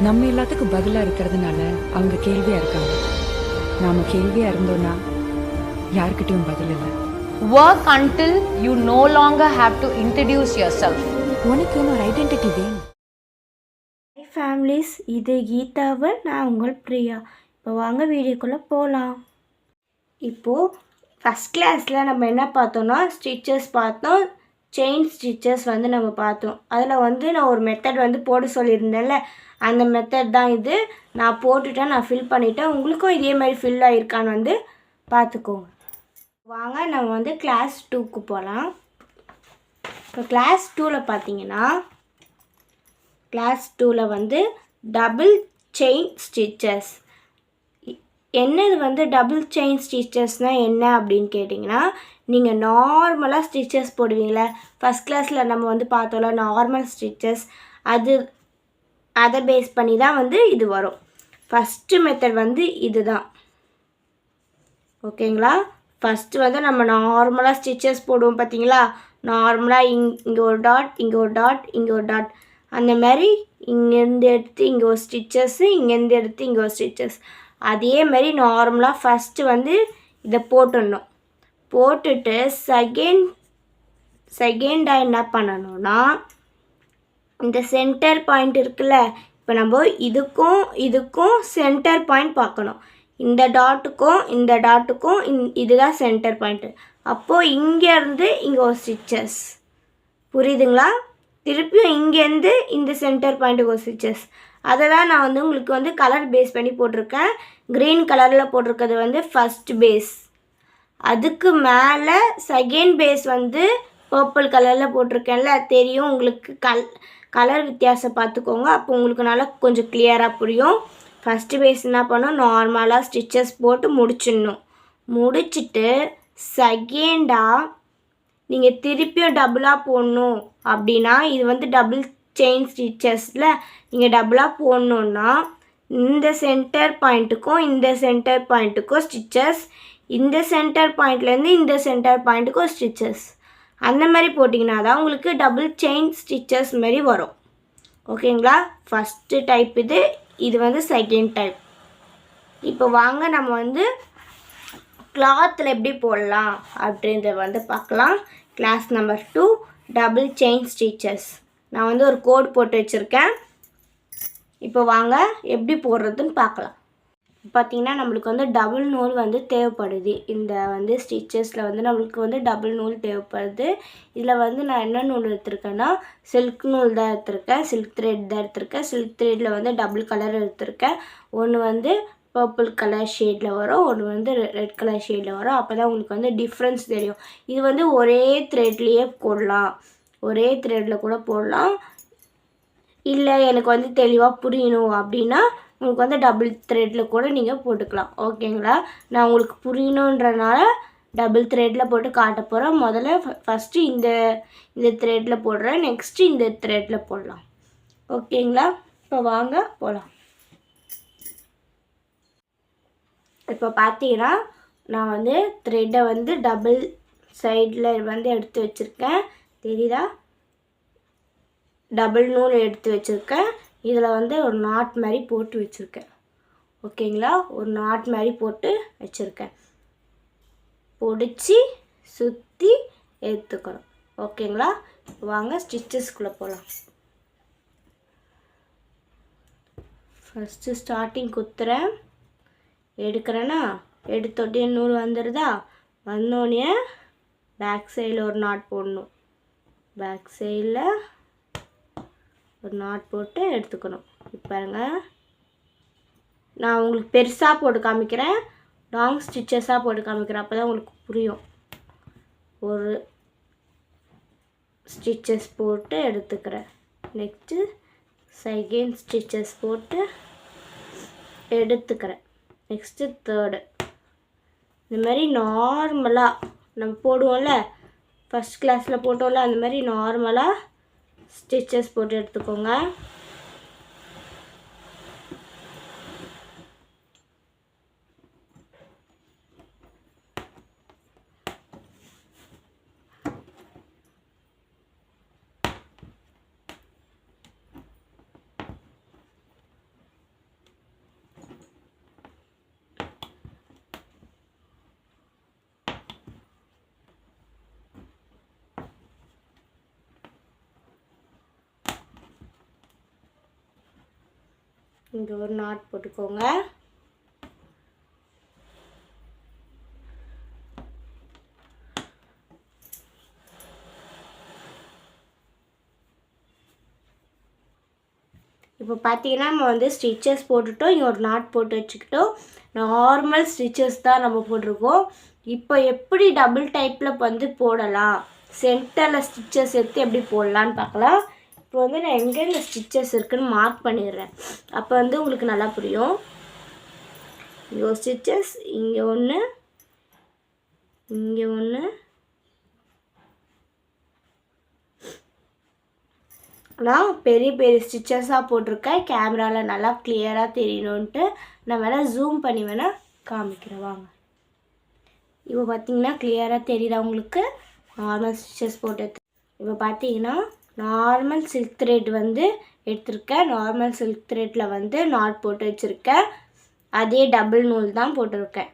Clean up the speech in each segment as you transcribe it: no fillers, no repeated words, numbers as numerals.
நம்ம எல்லாத்துக்கும் பதிலா இருக்கிறதுனால அவங்க கேள்வியா இருக்காங்க. நாம கேள்வியா இருந்தோம்னா யார்கிட்டயும் பதில் இல்லை. Work until you no longer have to introduce yourself. உனக்கு ஒரு ஐடென்டிட்டி வேணும். ஹை ஃபேமிலிஸ், இது கீதாவை, நான் உங்கள் பிரியா. இப்போ வாங்க வீடியோக்குள்ளே போகலாம். இப்போது ஃபஸ்ட் கிளாஸில் நம்ம என்ன பார்த்தோன்னா ஸ்டிச்சஸ் பார்த்தோம், செயின் ஸ்டிச்சஸ் வந்து நம்ம பார்த்தோம். அதில் வந்து நான் ஒரு மெத்தட் வந்து போட சொல்லியிருந்தேன்ல, அந்த மெத்தட் தான் இது. நான் போட்டுட்டேன், நான் ஃபில் பண்ணிவிட்டேன். உங்களுக்கும் இதே மாதிரி ஃபில் ஆகிருக்கான்னு வந்து பார்த்துக்கோங்க. வாங்க நம்ம வந்து கிளாஸ் 2க்கு போகலாம். இப்போ கிளாஸ் 2ல் பார்த்தீங்கன்னா கிளாஸ் 2ல் வந்து டபுள் செயின் ஸ்டிச்சஸ். என்னது வந்து டபுள் செயின் ஸ்டிச்சஸ்னால் என்ன அப்படின்னு கேட்டிங்கன்னா, நீங்கள் நார்மலாக ஸ்டிச்சஸ் போடுவீங்களே, ஃபஸ்ட் கிளாஸில் நம்ம வந்து பார்த்தோம்ல நார்மல் ஸ்டிச்சஸ், அதை பேஸ் பண்ணி தான் வந்து இது வரும். ஃபஸ்ட்டு மெத்தட் வந்து இது தான், ஓகேங்களா? ஃபஸ்ட்டு வந்து நம்ம நார்மலாக ஸ்டிச்சஸ் போடுவோம் பார்த்தீங்களா, நார்மலாக இங்கே ஒரு டாட், இங்கே ஒரு டாட், இங்கே ஒரு டாட், அந்த மாதிரி இங்கேருந்து எடுத்து இங்கே ஒரு ஸ்டிச்சஸ்ஸு, இங்கேருந்து எடுத்து இங்கே ஒரு ஸ்டிச்சஸ், அதே மாதிரி நார்மலாக ஃபஸ்ட்டு வந்து இதை போட்டுடணும். போட்டுட்டு செகண்டாக என்ன பண்ணணும்னா, இந்த சென்டர் பாயிண்ட் இருக்குல்ல, இப்போ நம்ம இதுக்கும் சென்டர் பாயிண்ட் பார்க்கணும். இந்த டாட்டுக்கும் இதுதான் சென்டர் பாயிண்ட்டு. அப்போது இங்கேருந்து இங்கே ஒரு ஸ்டிச்சஸ், புரியுதுங்களா? திருப்பியும் இங்கேருந்து இந்த சென்டர் பாயிண்ட்டுக்கு ஒரு ஸ்டிச்சஸ். அதை தான் நான் வந்து உங்களுக்கு வந்து கலர் பேஸ் பண்ணி போட்டிருக்கேன். க்ரீன் கலரில் போட்டிருக்கிறது வந்து ஃபஸ்ட் பேஸ். அதுக்கு மேலே செகண்ட் பேஸ் வந்து பர்பிள் கலரில் போட்டிருக்கேன்ல, தெரியும் உங்களுக்கு. கலர் வித்தியாசம் பார்த்துக்கோங்க, அப்போ உங்களுக்கு நல்லா கொஞ்சம் கிளியராக புரியும். ஃபஸ்ட்டு பேஸ் என்ன பண்ணணும், நார்மலாக ஸ்டிச்சஸ் போட்டு முடிச்சிடணும். முடிச்சுட்டு செகண்டாக நீங்கள் திருப்பியும் டபுளாக போடணும் அப்படின்னா, இது வந்து டபுள் செயின் ஸ்டிச்சஸில் நீங்கள் டபுளாக போடணுன்னா, இந்த சென்டர் பாயிண்ட்டுக்கும் ஸ்டிச்சஸ், இந்த சென்டர் பாயிண்ட்லேருந்து இந்த சென்டர் பாயிண்ட்டுக்கும் ஸ்டிச்சஸ், அந்த மாதிரி போட்டிங்கன்னா தான் உங்களுக்கு டபுள் செயின் ஸ்டிச்சஸ் மாதிரி வரும். ஓகேங்களா? ஃபஸ்ட்டு டைப் இது வந்து செகண்ட் டைப். இப்போ வாங்க நம்ம வந்து கிளாத்தில் எப்படி போடலாம் அப்படின்றத வந்து பார்க்கலாம். Class number 2 double chain stitches. நான் வந்து ஒரு கோட் போட்டு வச்சுருக்கேன். இப்போ வாங்க எப்படி போடுறதுன்னு பார்க்கலாம். பார்த்திங்கன்னா நம்மளுக்கு வந்து டபுள் நூல் வந்து தேவைப்படுது. இந்த வந்து ஸ்டிச்சஸில் வந்து நம்மளுக்கு வந்து டபுள் நூல் தேவைப்படுது. இதில் வந்து நான் என்ன நூல் எடுத்திருக்கேன்னா, சில்க் நூல் தான் எடுத்திருக்கேன், சில்க் த்ரெட் தான் எடுத்திருக்கேன். சில்க் த்ரெட்டில் வந்து டபுள் கலர் எடுத்திருக்கேன். ஒன்று வந்து பர்பிள் கலர் ஷேடில் வரும், ஒன்று வந்து ரெட் கலர் ஷேடில் வரும். அப்போ தான் உங்களுக்கு வந்து டிஃப்ரென்ஸ் தெரியும். இது வந்து ஒரே த்ரெட்லேயே போடலாம், ஒரே த்ரெட்டில் கூட போடலாம். இல்லை எனக்கு வந்து தெளிவாக புரியணும் அப்படின்னா உங்களுக்கு வந்து டபுள் த்ரெட்டில் கூட நீங்கள் போட்டுக்கலாம். ஓகேங்களா? நான் உங்களுக்கு புரியணுன்றனால டபுள் த்ரெட்டில் போட்டு காட்ட போகிறேன். முதல்ல ஃபஸ்ட்டு இந்த த்ரெட்டில் போடுறேன், நெக்ஸ்ட்டு இந்த த்ரெட்டில் போடலாம். ஓகேங்களா? இப்போ வாங்க போகலாம். இப்போ பார்த்தீங்கன்னா நான் வந்து த்ரெட்டை வந்து டபுள் சைடில் வந்து எடுத்து வச்சுருக்கேன், தெரியுதா? டபுள் நூல் எடுத்து வச்சுருக்கேன். இதில் வந்து ஒரு நாட் மாதிரி போட்டு வச்சுருக்கேன். ஓகேங்களா? ஒரு நாட் மாதிரி போட்டு வச்சுருக்கேன். பிடிச்சி சுற்றி எடுத்துக்கணும். ஓகேங்களா? வாங்க ஸ்டிச்சஸ்குள்ளே போகலாம். ஃபஸ்ட்டு ஸ்டார்டிங் குத்துறேன், எடுக்கிறேன்னா எடுத்தோடனே நூல் வந்துடுதா, வந்தோடனே பேக் சைடில் ஒரு நாட் போடணும். பேக் சைடில் ஒரு நாட் போட்டு எடுத்துக்கணும். இப்போ பாருங்க, நான் உங்களுக்கு பெருசாக போட்டு காமிக்கிறேன், லாங் ஸ்டிச்சஸாக போட்டு காமிக்கிறேன், அப்போ தான் உங்களுக்கு புரியும். ஒரு ஸ்டிச்சஸ் போட்டு எடுத்துக்கிறேன். நெக்ஸ்ட்டு செகண்ட் ஸ்டிச்சஸ் போட்டு எடுத்துக்கிறேன். Next third. இந்த மாதிரி நார்மலாக நம்ம போடுவோம்ல, ஃபஸ்ட் கிளாஸில் போட்டோம்ல, அந்த மாதிரி நார்மலாக ஸ்டிச்சஸ் போட்டு எடுத்துக்கோங்க. இங்கே ஒரு நாட் போட்டுக்கோங்க. இப்போ பார்த்தீங்கன்னா நம்ம வந்து ஸ்டிச்சஸ் போட்டுட்டோம், இங்கே ஒரு நாட் போட்டு வச்சுக்கிட்டோம். நார்மல் ஸ்டிச்சஸ் தான் நம்ம போட்டிருக்கோம். இப்போ எப்படி டபுள் டைப்பில் வந்து போடலாம், சென்டரில் ஸ்டிச்சஸ் எடுத்து எப்படி போடலான்னு பார்க்கலாம். இப்போ வந்து நான் எங்கே இந்த ஸ்டிச்சஸ் இருக்குதுன்னு மார்க் பண்ணிடுறேன், அப்போ வந்து உங்களுக்கு நல்லா புரியும். இங்கே ஒரு ஸ்டிச்சஸ், இங்கே ஒன்று, இங்கே ஒன்று, நான் பெரிய பெரிய ஸ்டிச்சஸாக போட்டிருக்கேன். கேமராவில் நல்லா கிளியராக தெரியணுன்ட்டு நான் வேணால் ஜூம் பண்ணி வேணால் காமிக்கிறேன் வாங்க. இப்போ பார்த்தீங்கன்னா கிளியராக தெரியுதா உங்களுக்கு? நார்மல் ஸ்டிச்சஸ் போட்டு இப்போ பார்த்தீங்கன்னா நார்மல் சில்க் த்ரெட் வந்து எடுத்திருக்கேன். நார்மல் சில்க் த்ரெட்டில் வந்து நாட் போட்டு வச்சுருக்கேன். அதே டபுள் நூல் தான் போட்டிருக்கேன்.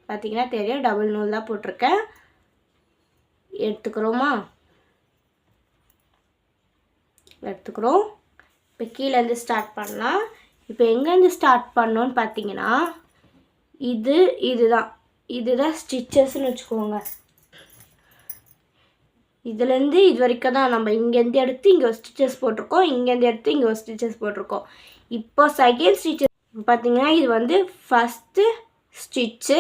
பார்த்தீங்கன்னா தெரியும், டபுள் நூல் தான் போட்டிருக்கேன். எடுத்துக்கிறோமா? எடுத்துக்கிறோம். இப்போ கீழேருந்து ஸ்டார்ட் பண்ணலாம். இப்போ எங்கேருந்து ஸ்டார்ட் பண்ணோன்னு பார்த்தீங்கன்னா இதுதான் ஸ்டிச்சஸ்ன்னு வச்சுக்கோங்க. இதுலேருந்து இது வரைக்கும் தான் நம்ம இங்கேருந்து எடுத்து இங்கே ஒரு ஸ்டிச்சஸ் போட்டிருக்கோம், இங்கேருந்து எடுத்து இங்கே ஒரு ஸ்டிச்சஸ் போட்டிருக்கோம். இப்போ செகண்ட் ஸ்டிச்சஸ் பார்த்தீங்கன்னா இது வந்து ஃபஸ்ட்டு ஸ்டிச்சு,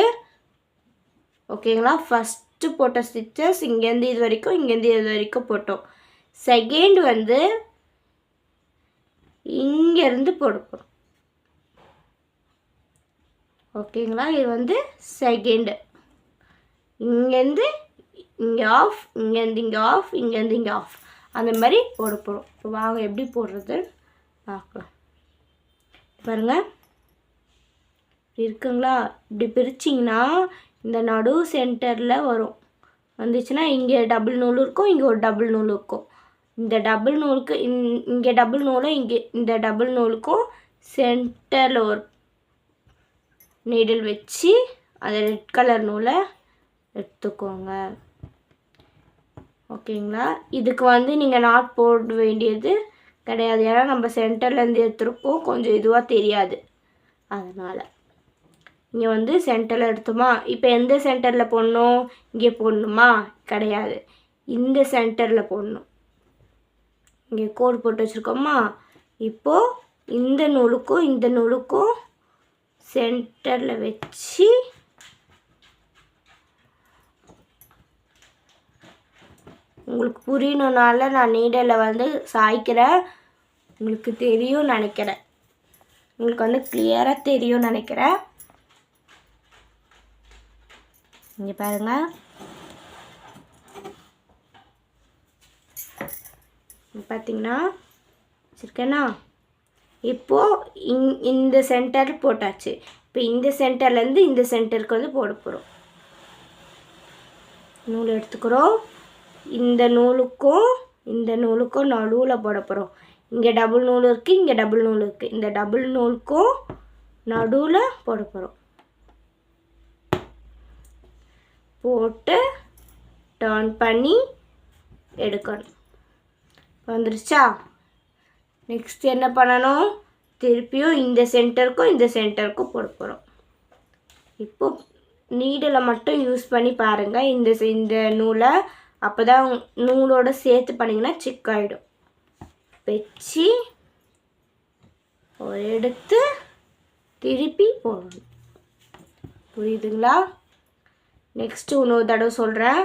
ஓகேங்களா? ஃபஸ்ட்டு போட்ட ஸ்டிச்சஸ் இங்கேருந்து இது வரைக்கும், இங்கேருந்து இது வரைக்கும் போட்டோம். செகண்ட் வந்து இங்கேருந்து போடுப்போம், ஓகேங்களா? இது வந்து செகண்டு. இங்கேருந்து இங்கே ஆஃப், இங்கேருந்து இங்கே ஆஃப், இங்கேருந்து இங்கே ஆஃப், அந்த மாதிரி போட போகிறோம். இப்போ வாங்க எப்படி போடுறது பார்க்கலாம். பாருங்கள், இப்படி இருக்குங்களா? இப்படி பிரிச்சிங்கன்னா இந்த நடு சென்டரில் வரும். வந்துச்சுன்னா இங்கே டபுள் நூல் இருக்கும், இங்கே ஒரு டபுள் நூல் இருக்கும். இந்த டபுள் நூலுக்கு இங்கே டபுள் நூலும் இங்கே இந்த டபுள் நூலுக்கும் சென்டரில் ஒரு நீடில் வச்சு அந்த ரெட் கலர் நூலை எடுத்துக்கோங்க, ஓகேங்களா? இதுக்கு வந்து நீங்கள் நாட் போட வேண்டியது கிடையாது, ஏன்னா நம்ம சென்டர்லேருந்து எடுத்துருக்கோம், கொஞ்சம் இதுவாக தெரியாது. அதனால் இங்கே வந்து சென்டரில் எடுத்தோமா? இப்போ எந்த சென்டரில் போடணும்? இங்கே போடணுமா? கிடையாது, இந்த சென்டரில் போடணும். இங்கே கோடு போட்டு வச்சுருக்கோமா? இப்போது இந்த நூலுக்கும் இந்த நூலுக்கும் சென்டரில் வச்சு உங்களுக்கு புரியணுனால நான் நீடலில் வந்து சாய்க்கிறேன். உங்களுக்கு தெரியும் நினைக்கிறேன், உங்களுக்கு வந்து கிளியராக தெரியும் நினைக்கிறேன். இங்கே பாருங்கள், பார்த்தீங்கன்னா வச்சுருக்கேன்னா இப்போது இந்த சென்டர் போட்டாச்சு. இப்போ இந்த சென்டர்லேருந்து இந்த சென்டருக்கு வந்து போட போகிறோம். நூல் எடுத்துக்கிறோம், இந்த நூலுக்கும் இந்த நூலுக்கும் நடுவில் போட போகிறோம். இங்கே டபுள் நூல் இருக்குது, இங்கே டபுள் நூல் இருக்குது, இந்த டபுள் நூலுக்கும் நடுவில் போட போகிறோம். போட்டு டர்ன் பண்ணி எடுக்கணும். வந்துருச்சா? நெக்ஸ்ட் என்ன பண்ணணும்? திருப்பியும் இந்த சென்டருக்கும் இந்த சென்டருக்கும் போட போகிறோம். இப்போ நீடில் மட்டும் யூஸ் பண்ணி பாருங்கள் இந்த நூலை, அப்போ தான் நூலோட சேர்த்து பண்ணிங்கன்னா சிக்காயிடும். வச்சு எடுத்து திருப்பி போடணும். புரியுதுங்களா? நெக்ஸ்ட்டு இன்னொரு தடவை சொல்கிறேன்.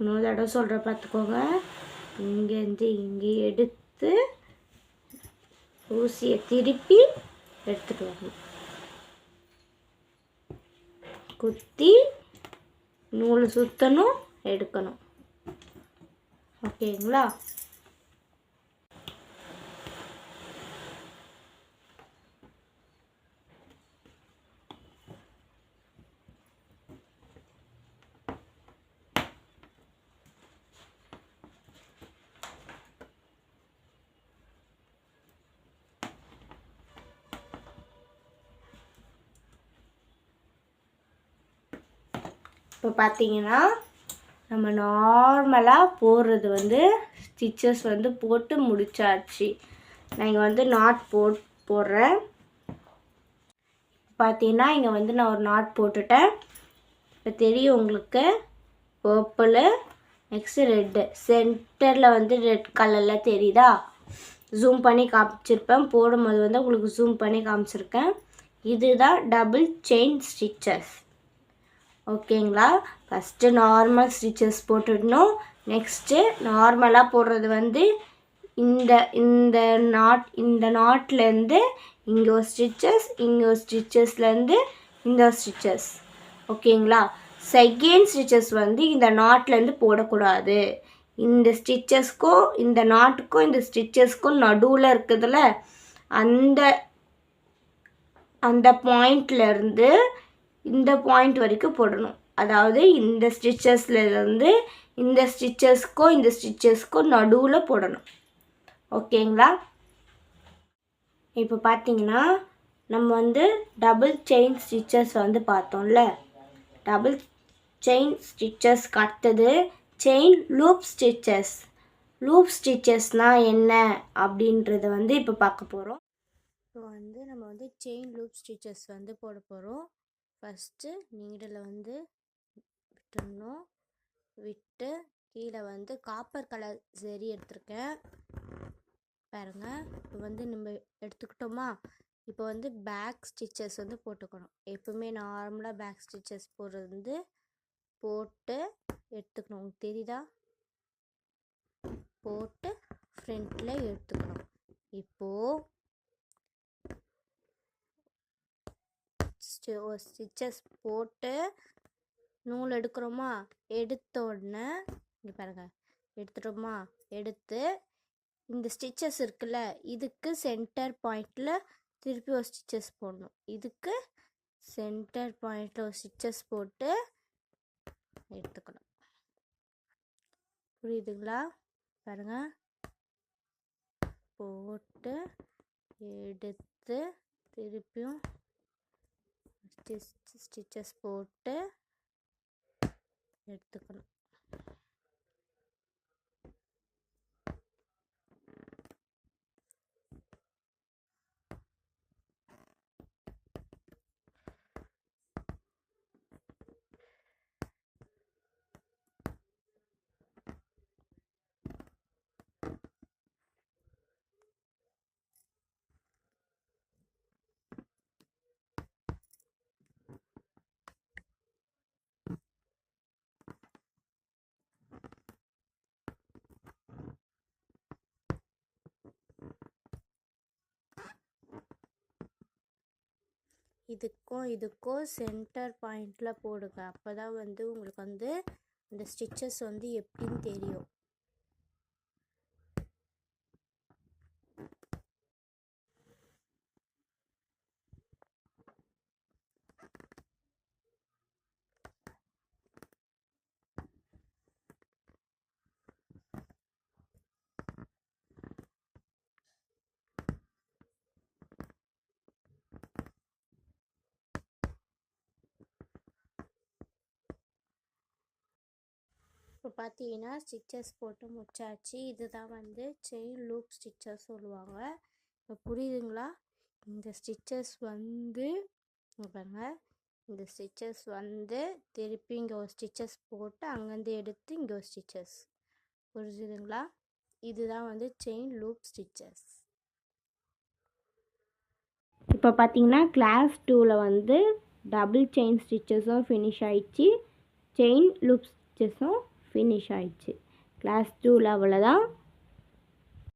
இன்னொரு தடவை சொல்கிற பார்த்துக்கோங்க. இங்கேருந்து இங்கே எடுத்து ஊசியை திருப்பி எடுத்துகிட்டு வரணும். குத்தி நூல் சுற்றணும், எடுக்கணும், ஓகேங்களா? இப்போ பார்த்தீங்கன்னா நம்ம நார்மலாக போடுறது வந்து ஸ்டிச்சஸ் வந்து போட்டு முடிச்சாச்சு. நான் இங்கே வந்து நாட் போடுறேன். பார்த்தீங்கன்னா இங்கே வந்து நான் ஒரு நாட் போட்டுட்டேன். இப்போ தெரியும் உங்களுக்கு பர்பிளு நெக்ஸ்ட்டு ரெட்டு சென்டரில் வந்து ரெட் கலரில் தெரியுதா? ஜூம் பண்ணி காமிச்சிருப்பேன். போடும்போது வந்து உங்களுக்கு ஜூம் பண்ணி காமிச்சிருக்கேன். இதுதான் டபுள் செயின் ஸ்டிச்சஸ். ஓகேங்களா? ஃபஸ்ட்டு நார்மல் ஸ்டிச்சஸ் போட்டுடணும். நெக்ஸ்ட்டு நார்மலாக போடுறது வந்து இந்த நாட்லேருந்து இங்கே ஒரு ஸ்டிச்சஸ், இங்கே ஒரு ஸ்டிச்சஸ்லேருந்து இந்த ஸ்டிச்சஸ். ஓகேங்களா? செகண்ட் ஸ்டிச்சஸ் வந்து இந்த நாட்லேருந்து போடக்கூடாது. இந்த ஸ்டிச்சஸ்க்கும் இந்த நாட்டுக்கும் இந்த ஸ்டிச்சஸ்க்கும் நடுவில் இருக்குதுல்ல, அந்த பாயிண்ட்லேருந்து இந்த பாயிண்ட் வரைக்கும் போடணும். அதாவது இந்த ஸ்டிச்சஸ்லேருந்து இந்த ஸ்டிச்சஸ்க்கும் நடுவில் போடணும். ஓகேங்களா? இப்போ பார்த்தீங்கன்னா நம்ம வந்து டபுள் செயின் ஸ்டிச்சஸ் வந்து பார்த்தோம்ல. டபுள் செயின் ஸ்டிச்சஸ்க்கு அடுத்தது செயின் லூப் ஸ்டிச்சஸ். லூப் ஸ்டிச்சஸ்னால் என்ன அப்படின்றத வந்து இப்போ பார்க்க போகிறோம். இப்போ வந்து நம்ம வந்து செயின் லூப் ஸ்டிச்சஸ் வந்து போட போகிறோம். ஃபஸ்ட்டு நீடில் வந்து விட்டுடணும். விட்டு கீழே வந்து காப்பர் கலர் சரி எடுத்திருக்கேன் பாருங்கள். இப்போ வந்து நம்ம எடுத்துக்கிட்டோமா, இப்போ வந்து பேக் ஸ்டிச்சஸ் வந்து போட்டுக்கணும். எப்பவுமே நார்மலாக பேக் ஸ்டிச்சஸ் போடுறது வந்து போட்டு எடுத்துக்கணும். உங்களுக்கு தெரியுதா? போட்டு ஃப்ரண்ட்டில் எடுத்துக்கணும். இப்போது ஸ்டிச்சஸ் போட்டு நூல் எடுக்கிறோமா, எடுத்த உடனே இங்கே பாருங்கள் எடுத்துட்டோமா, எடுத்து இந்த ஸ்டிச்சஸ் இருக்குல்ல, இதுக்கு சென்டர் பாயிண்டில் திருப்பி ஒரு ஸ்டிச்சஸ் போடணும். இதுக்கு சென்டர் பாயிண்டில் ஒரு ஸ்டிச்சஸ் போட்டு எடுத்துக்கணும். புரியுதுங்களா? பாருங்கள், போட்டு எடுத்து திருப்பியும் ஸ்டிச்சஸ் போட்டு எடுத்துக்கணும். இதுக்கும் சென்டர் பாயிண்டில் போடுங்க. அப்போ தான் வந்து உங்களுக்கு வந்து இந்த ஸ்டிச்சஸ் வந்து எப்படின்னு தெரியும். இப்போ பார்த்தீங்கன்னா ஸ்டிச்சஸ் போட்டு முடிச்சாச்சு. இதுதான் வந்து செயின் லூப் ஸ்டிச்சஸ் சொல்லுவாங்க. இப்போ புரியுதுங்களா? இந்த ஸ்டிச்சஸ் வந்து பாருங்க, இந்த ஸ்டிச்சஸ் வந்து திருப்பி இங்கே ஒரு ஸ்டிச்சஸ் போட்டு அங்கேருந்து எடுத்து இங்கே ஒரு ஸ்டிச்சஸ். புரிஞ்சுதுங்களா? இதுதான் வந்து செயின் லூப் ஸ்டிச்சஸ். இப்போ பார்த்தீங்கன்னா கிளாஸ் 2ல் வந்து டபுள் செயின் ஸ்டிச்சஸும் ஃபினிஷ் ஆயிடுச்சு, செயின் லூப் ஸ்டிச்சஸும் ஃபினிஷ் ஆயிடுச்சு. கிளாஸ் 2ல் அவ்வளோதான்.